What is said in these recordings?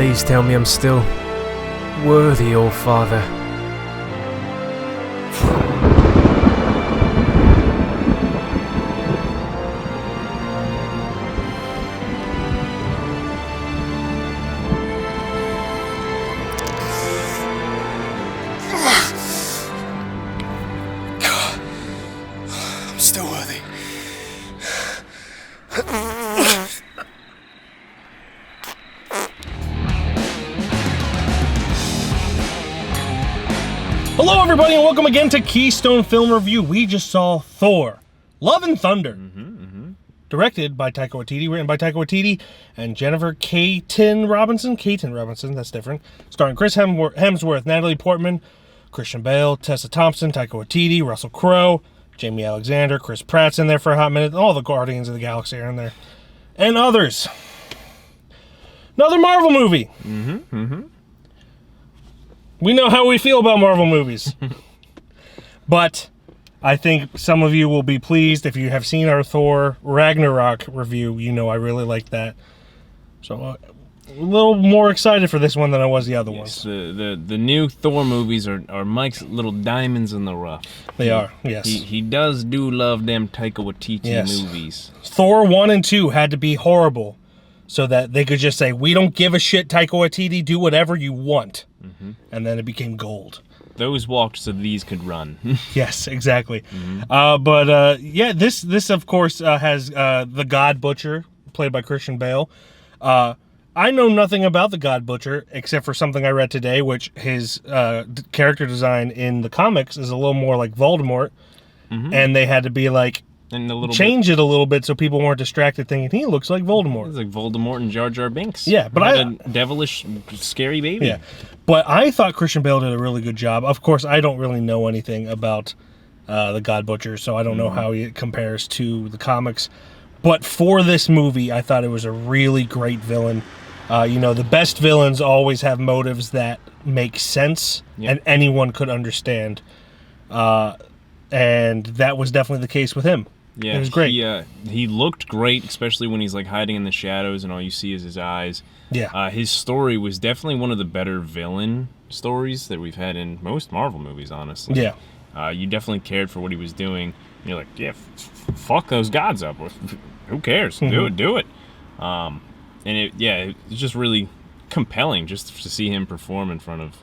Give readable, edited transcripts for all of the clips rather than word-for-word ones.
Please tell me I'm still worthy, All Father. I'm still worthy. Hello, everybody, and welcome again to Keystone Film Review. We just saw Thor, Love and Thunder, directed by Taika Waititi, written by Taika Waititi, and Jennifer Kaytin Robinson, that's different, starring Chris Hemsworth, Natalie Portman, Christian Bale, Tessa Thompson, Taika Waititi, Russell Crowe, Jamie Alexander, Chris Pratt's in there for a hot minute, all the Guardians of the Galaxy are in there, and others. Another Marvel movie. We know how we feel about Marvel movies. But I think some of you will be pleased. If you have seen our Thor Ragnarok review, you know I really like that. So a little more excited for this one than I was the other ones. The new Thor movies are Mike's little diamonds in the rough. They are, yes. He does do love them Taika Waititi movies. Thor 1 and 2 had to be horrible so that they could just say, we don't give a shit, Taika Waititi, do whatever you want. And then it became gold. Those walked so these could run. Yes, exactly. Yeah, this of course has the God Butcher, played by Christian Bale. I know nothing about the God Butcher except for something I read today, which his character design in the comics is a little more like Voldemort, and they had to be like change it a little bit so people weren't distracted thinking he looks like Voldemort. It's like Voldemort and Jar Jar Binks. Yeah, but a devilish, scary baby. Yeah, but I thought Christian Bale did a really good job. Of course, I don't really know anything about the God Butcher, so I don't know how he compares to the comics. But for this movie, I thought it was a really great villain. The best villains always have motives that make sense and anyone could understand. And that was definitely the case with him. Yeah, it was great. He looked great, especially when he's like hiding in the shadows and all you see is his eyes. Yeah. His story was definitely one of the better villain stories that we've had in most Marvel movies, honestly. Yeah. You definitely cared for what he was doing. You're like, yeah, fuck those gods up. Who cares? Do it. And it's just really compelling just to see him perform in front of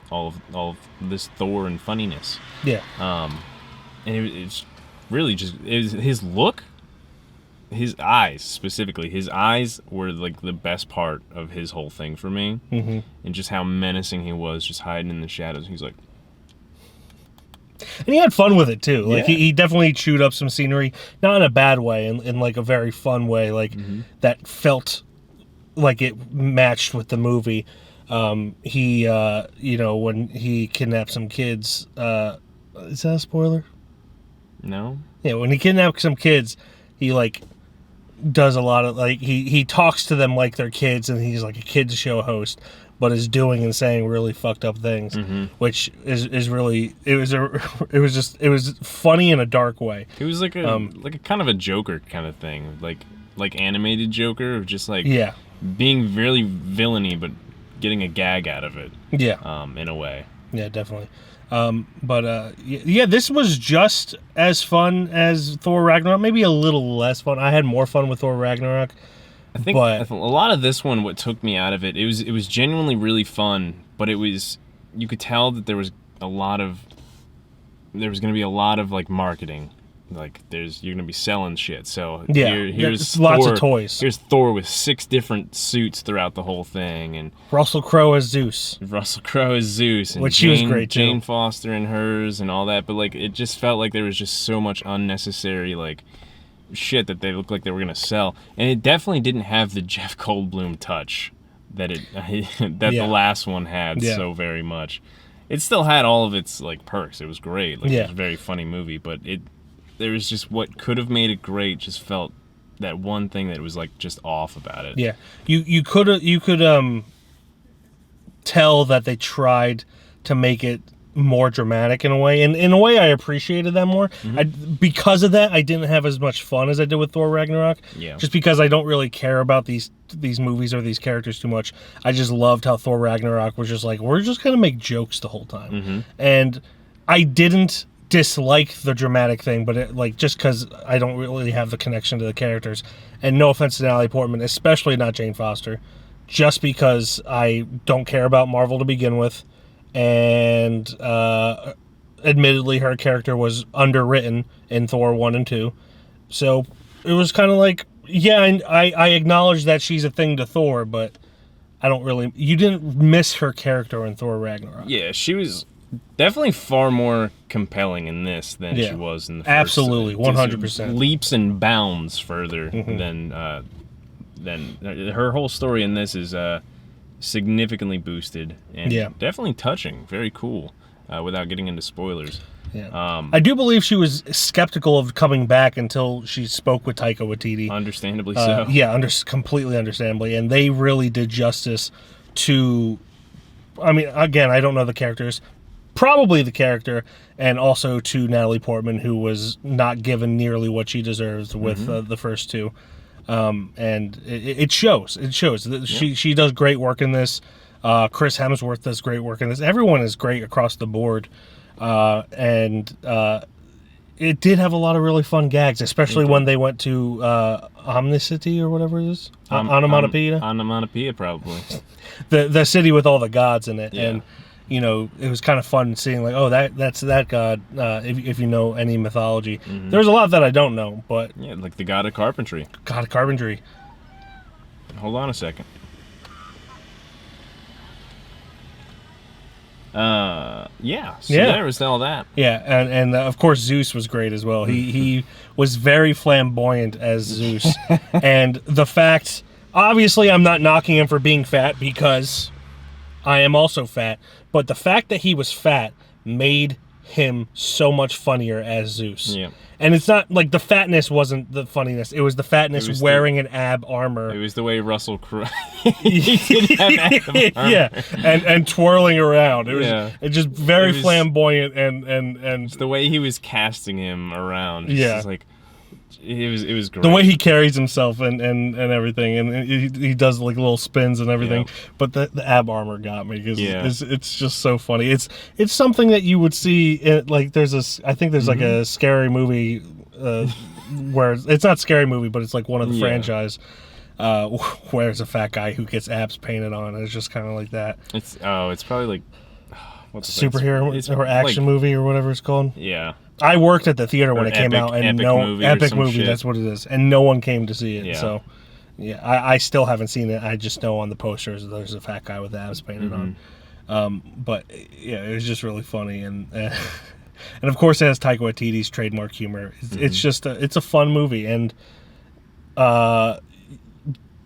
all of this Thor and funniness. Yeah. And it's really just his look, his eyes specifically. His eyes were like the best part of his whole thing for me, and just how menacing he was, just hiding in the shadows. He's like, and he had fun with it too. Like he definitely chewed up some scenery, not in a bad way, in like a very fun way, like that felt like it matched with the movie. When he kidnapped some kids, is that a spoiler? No. Yeah, when he kidnaps some kids, he like does a lot of like he talks to them like they're kids, and he's like a kids show host, but is doing and saying really fucked up things, which is really it was funny in a dark way. It was like a kind of a Joker kind of thing, like animated Joker, just like being really villainy, but getting a gag out of it. Yeah. In a way. Yeah, definitely. This was just as fun as Thor Ragnarok, maybe a little less fun. I had more fun with Thor Ragnarok. I think a lot of this one, what took me out of it, it was genuinely really fun, but you could tell that there was going to be a lot of like marketing. Like you're gonna be selling shit. So here's Thor, lots of toys. Here's Thor with 6 different suits throughout the whole thing, and Russell Crowe as Zeus. And which she was great too. Jane Foster and hers and all that. But like it just felt like there was just so much unnecessary like shit that they looked like they were gonna sell, and it definitely didn't have the Jeff Goldblum touch that the last one had so very much. It still had all of its like perks. It was great. Like it was a very funny movie, but there was just what could have made it great. Just felt that one thing that was like just off about it. Yeah, you could tell that they tried to make it more dramatic in a way, and in a way I appreciated that more. Because of that, I didn't have as much fun as I did with Thor Ragnarok. Yeah. Just because I don't really care about these movies or these characters too much. I just loved how Thor Ragnarok was just like, we're just gonna make jokes the whole time, and I didn't dislike the dramatic thing, but just because I don't really have the connection to the characters, and no offense to Natalie Portman, especially not Jane Foster, just because I don't care about Marvel to begin with, and admittedly her character was underwritten in Thor 1 and 2, so it was kind of like, yeah, I acknowledge that she's a thing to Thor, but I don't really, you didn't miss her character in Thor Ragnarok. Yeah, she was definitely far more compelling in this than she was in the first. Absolutely, 100%. Leaps and bounds further than her whole story in this is significantly boosted and definitely touching. Very cool. Without getting into spoilers. Yeah. I do believe she was skeptical of coming back until she spoke with Taika Waititi. Understandably so. Yeah, completely understandably, and they really did justice to. I mean, again, I don't know the characters. Probably the character, and also to Natalie Portman, who was not given nearly what she deserves with the first two, and it shows. It shows. She does great work in this. Chris Hemsworth does great work in this. Everyone is great across the board, and it did have a lot of really fun gags, especially when they went to Omnicity or whatever it is, Onomatopoeia. Onomatopoeia, probably. the city with all the gods in it, Yeah. and it was kind of fun seeing like, oh, that's that god. If you know any mythology, there's a lot that I don't know, but Yeah, like the god of carpentry. God of carpentry. Hold on a second. So there was all that. Yeah, and of course Zeus was great as well. He was very flamboyant as Zeus, and the fact, obviously, I'm not knocking him for being fat because I am also fat, but the fact that he was fat made him so much funnier as Zeus. Yeah. And it's not like the fatness wasn't the funniness; it was the fatness wearing an ab armor. It was the way Russell Crowe. He did have ab armor. Yeah, and twirling around. It was it just very flamboyant and It's the way he was casting him around. It's just like it was great. The way he carries himself and everything, and he does like little spins and everything. Yeah. But the ab armor got me because it's just so funny. It's something that you would see in, like I think there's like a scary movie where it's not scary movie, but it's like one of the franchise where there's a fat guy who gets abs painted on. And it's just kind of like that. It's probably like what's superhero or action movie or whatever it's called. Yeah. I worked at the theater when it came out, and epic movie. Shit. That's what it is, and no one came to see it. Yeah. So, yeah, I still haven't seen it. I just know on the posters there's a fat guy with abs painted on. But yeah, it was just really funny, and of course it has Taika Waititi's trademark humor. It's just it's a fun movie, and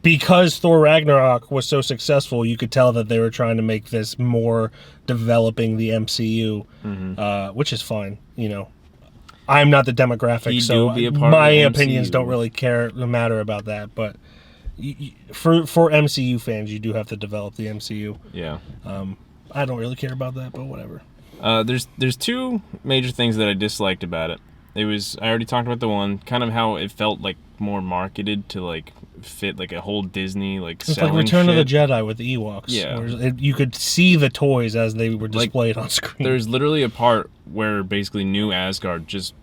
because Thor Ragnarok was so successful, you could tell that they were trying to make this more developing the MCU, which is fine. I'm not the demographic, so my opinions don't really matter about that. But for MCU fans, you do have to develop the MCU. Yeah. I don't really care about that, but whatever. There's two major things that I disliked about it. I already talked about the one, kind of how it felt like more marketed to like fit like a whole Disney like it's selling like Return shit. of the Jedi with the Ewoks. Yeah. Where you could see the toys as they were displayed on screen. There's literally a part where basically New Asgard just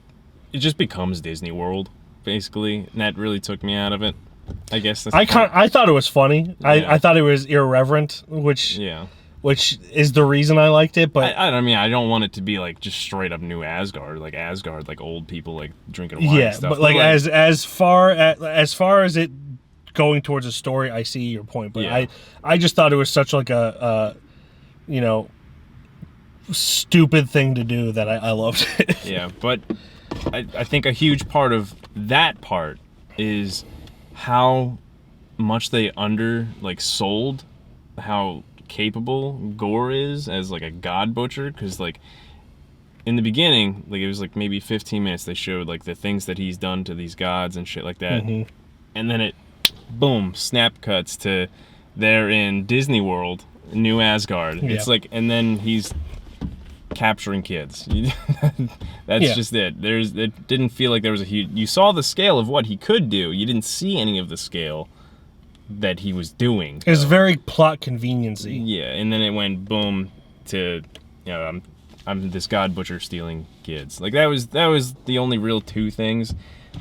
becomes Disney World, basically, and that really took me out of it. I guess that's I thought it was funny. Yeah. I thought it was irreverent, which is the reason I liked it. But I mean, I don't want it to be like just straight up New Asgard, like old people like drinking wine and stuff. But like as far as it going towards a story, I see your point. But I just thought it was such like a stupid thing to do that I loved it. Yeah, but I think a huge part of that part is how much they sold how capable Gorr is as like a god butcher, because like in the beginning, like it was like maybe 15 minutes they showed like the things that he's done to these gods and shit like that, and then it boom snap cuts to they're in Disney World, New Asgard. It's like, and then he's capturing kids. That's just it. It didn't feel like there was a huge... You saw the scale of what he could do. You didn't see any of the scale that he was doing. It was very plot conveniency. Yeah, and then it went boom to, I'm this god butcher stealing kids. Like that was the only real two things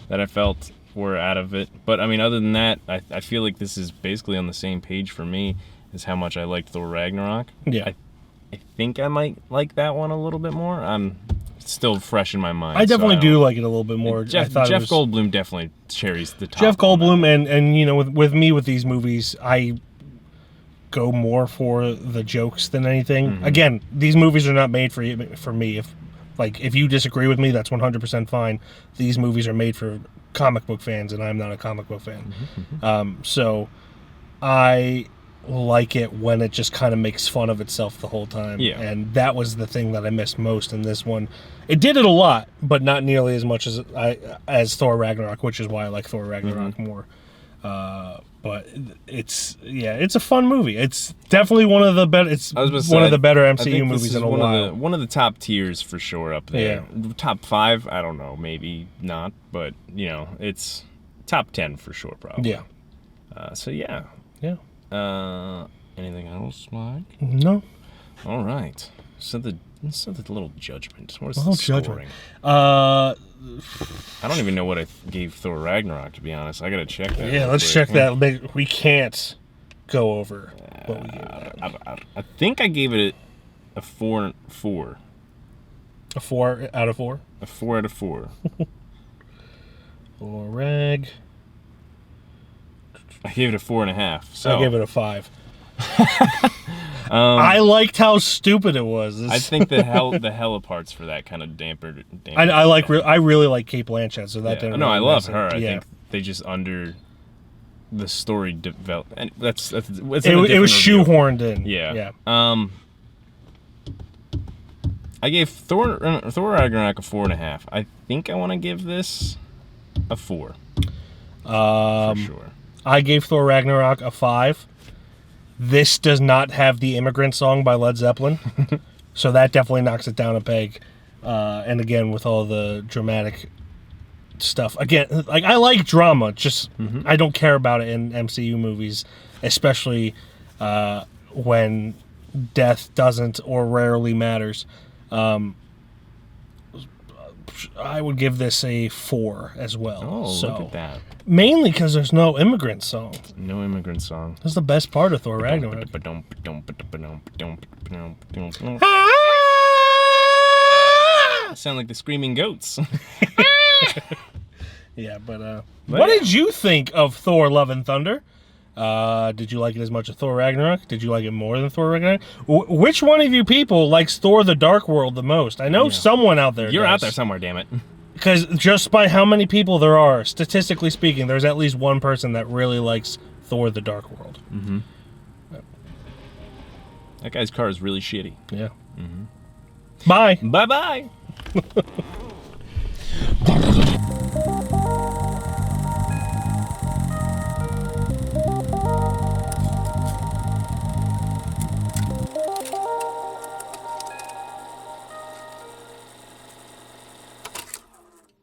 that I felt were out of it. But I mean, other than that, I feel like this is basically on the same page for me as how much I liked Thor Ragnarok. Yeah. I think I might like that one a little bit more. I'm still fresh in my mind. I definitely do like it a little bit more. Jeff Goldblum definitely cherries the top. Jeff Goldblum, and with me with these movies, I go more for the jokes than anything. Mm-hmm. Again, these movies are not made for me. If you disagree with me, that's 100% fine. These movies are made for comic book fans, and I'm not a comic book fan. Mm-hmm. So I like it when it just kind of makes fun of itself the whole time. Yeah. And that was the thing that I missed most in this one. It did it a lot, but not nearly as much as Thor Ragnarok, which is why I like Thor Ragnarok more. But it's a fun movie. It's definitely one of the better. It's one of the better MCU movies in a while. One of the top tiers for sure up there. Yeah. Top 5, I don't know, maybe not, but it's top 10 for sure, probably. Yeah. So yeah. Yeah. Anything else, Mike? No. All right. So the little judgment. What is the scoring? Judgment. I don't even know what I gave Thor Ragnarok, to be honest. I gotta check that. Yeah, let's check that. We can't go over what we gave that. I think I gave it a 4. A 4 out of 4? A 4 out of 4. Thor Rag. I gave it a 4.5. So I gave it a 5. I liked how stupid it was. I think the hella parts for that kind of dampened. I really like Kate Blanchett, so that didn't. No, really I love mess her. it. I Yeah. think they just under the story developed, and it was shoehorned in. Yeah. I gave Thor Ragnarok a 4.5. I think I want to give this a 4. For sure. I gave Thor Ragnarok a 5. This does not have the Immigrant Song by Led Zeppelin, so that definitely knocks it down a peg. And again, with all the dramatic stuff, again, like I like drama, just I don't care about it in MCU movies, especially when death doesn't or rarely matters. I would give this a 4 as well. Oh, so, look at that. Mainly because there's no immigrant song. No immigrant song. That's the best part of Thor Ragnarok. Sound like the screaming goats. Yeah, but what did you think of Thor Love and Thunder? Did you like it as much as Thor Ragnarok? Did you like it more than Thor Ragnarok? Which one of you people likes Thor the Dark World the most? I know someone out there You're does. out there somewhere, damn it. Because just by how many people there are, statistically speaking, there's at least one person that really likes Thor the Dark World. Mm-hmm. That guy's car is really shitty. Yeah. Mm-hmm. Bye. Bye-bye.